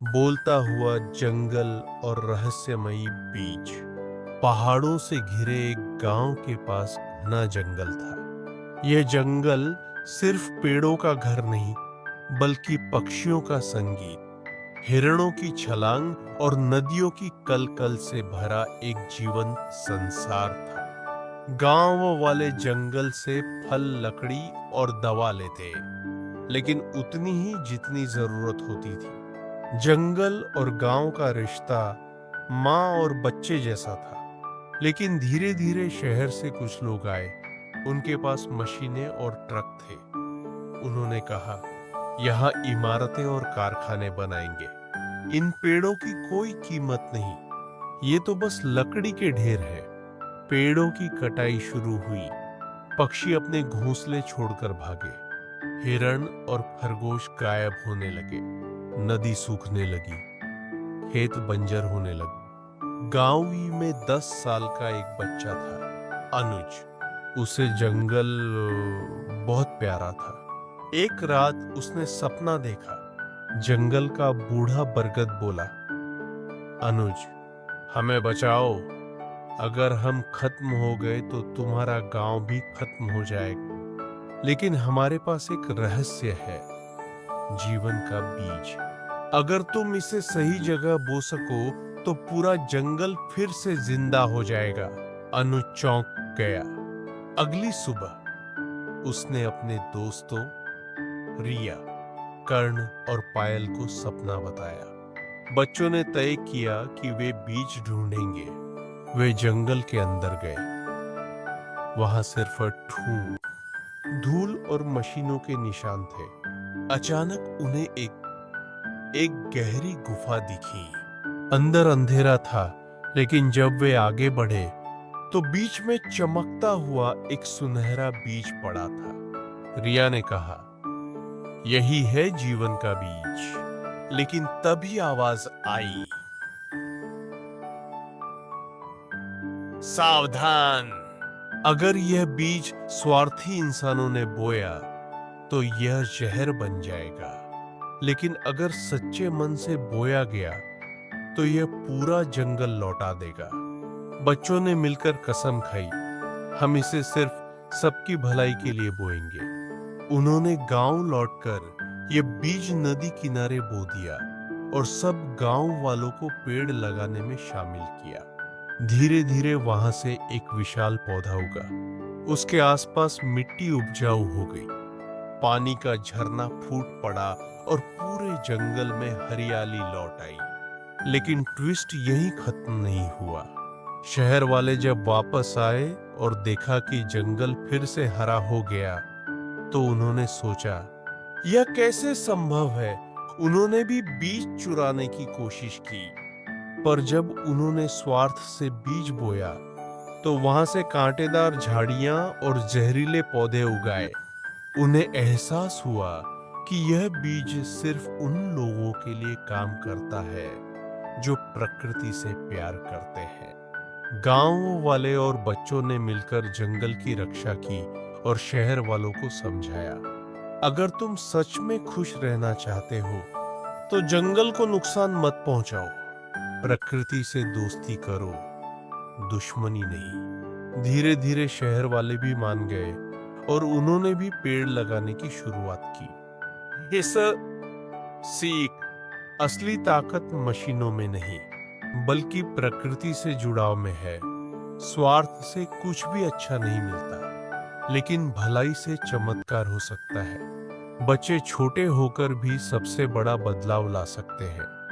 बोलता हुआ जंगल और रहस्यमयी बीच। पहाड़ों से घिरे एक गांव के पास घना जंगल था। यह जंगल सिर्फ पेड़ों का घर नहीं, बल्कि पक्षियों का संगीत, हिरणों की छलांग और नदियों की कलकल से भरा एक जीवंत संसार था। गांव वाले जंगल से फल, लकड़ी और दवा लेते, लेकिन उतनी ही जितनी जरूरत होती थी। जंगल और गांव का रिश्ता माँ और बच्चे जैसा था। लेकिन धीरे धीरे शहर से कुछ लोग आए। उनके पास मशीनें और ट्रक थे। उन्होंने कहा, यहाँ इमारतें और कारखाने बनाएंगे। इन पेड़ों की कोई कीमत नहीं, ये तो बस लकड़ी के ढेर है। पेड़ों की कटाई शुरू हुई। पक्षी अपने घोंसले छोड़कर भागे। हिरण और खरगोश गायब होने लगे। नदी सूखने लगी, खेत बंजर होने लगे। गांव ही में 10 साल का एक बच्चा था, अनुज। उसे जंगल बहुत प्यारा था। एक रात उसने सपना देखा। जंगल का बूढ़ा बरगद बोला, अनुज, हमें बचाओ। अगर हम खत्म हो गए तो तुम्हारा गांव भी खत्म हो जाएगा। लेकिन हमारे पास एक रहस्य है, जीवन का बीज। अगर तुम इसे सही जगह बो सको तो पूरा जंगल फिर से जिंदा हो जाएगा। अनुज चौंक गया। अगली सुबह उसने अपने दोस्तों रिया, कर्ण और पायल को सपना बताया। बच्चों ने तय किया कि वे बीज ढूंढेंगे। वे जंगल के अंदर गए। वहां सिर्फ ठूंठ, धूल और मशीनों के निशान थे। अचानक उन्हें एक गहरी गुफा दिखी। अंदर अंधेरा था, लेकिन जब वे आगे बढ़े तो बीच में चमकता हुआ एक सुनहरा बीज पड़ा था। रिया ने कहा, यही है जीवन का बीज। लेकिन तभी आवाज आई, सावधान! अगर यह बीज स्वार्थी इंसानों ने बोया तो यह जहर बन जाएगा। लेकिन अगर सच्चे मन से बोया गया तो यह पूरा जंगल लौटा देगा। बच्चों ने मिलकर कसम खाई, हम इसे सिर्फ सबकी भलाई के लिए बोएंगे। उन्होंने गांव लौटकर यह बीज नदी किनारे बो दिया और सब गांव वालों को पेड़ लगाने में शामिल किया। धीरे धीरे वहां से एक विशाल पौधा उगा। उसके आसपास मिट्टी उपजाऊ हो गई। पानी का झरना फूट पड़ा और पूरे जंगल में हरियाली लौट आई। लेकिन ट्विस्ट यहीं खत्म नहीं हुआ। शहर वाले जब वापस आए और देखा कि जंगल फिर से हरा हो गया, तो उन्होंने सोचा, यह कैसे संभव है? उन्होंने भी बीज चुराने की कोशिश की। पर जब उन्होंने स्वार्थ से बीज बोया तो वहां से कांटेदार झाड़ियां और जहरीले पौधे उगाए। उन्हें एहसास हुआ कि यह बीज सिर्फ उन लोगों के लिए काम करता है जो प्रकृति से प्यार करते हैं। गांव वाले और बच्चों ने मिलकर जंगल की रक्षा की और शहर वालों को समझाया, अगर तुम सच में खुश रहना चाहते हो तो जंगल को नुकसान मत पहुंचाओ। प्रकृति से दोस्ती करो, दुश्मनी नहीं। धीरे धीरे शहर वाले भी मान गए और उन्होंने भी पेड़ लगाने की शुरुआत की। इस सीख, असली ताकत मशीनों में नहीं, बल्कि प्रकृति से जुड़ाव में है। स्वार्थ से कुछ भी अच्छा नहीं मिलता, लेकिन भलाई से चमत्कार हो सकता है। बच्चे छोटे होकर भी सबसे बड़ा बदलाव ला सकते हैं।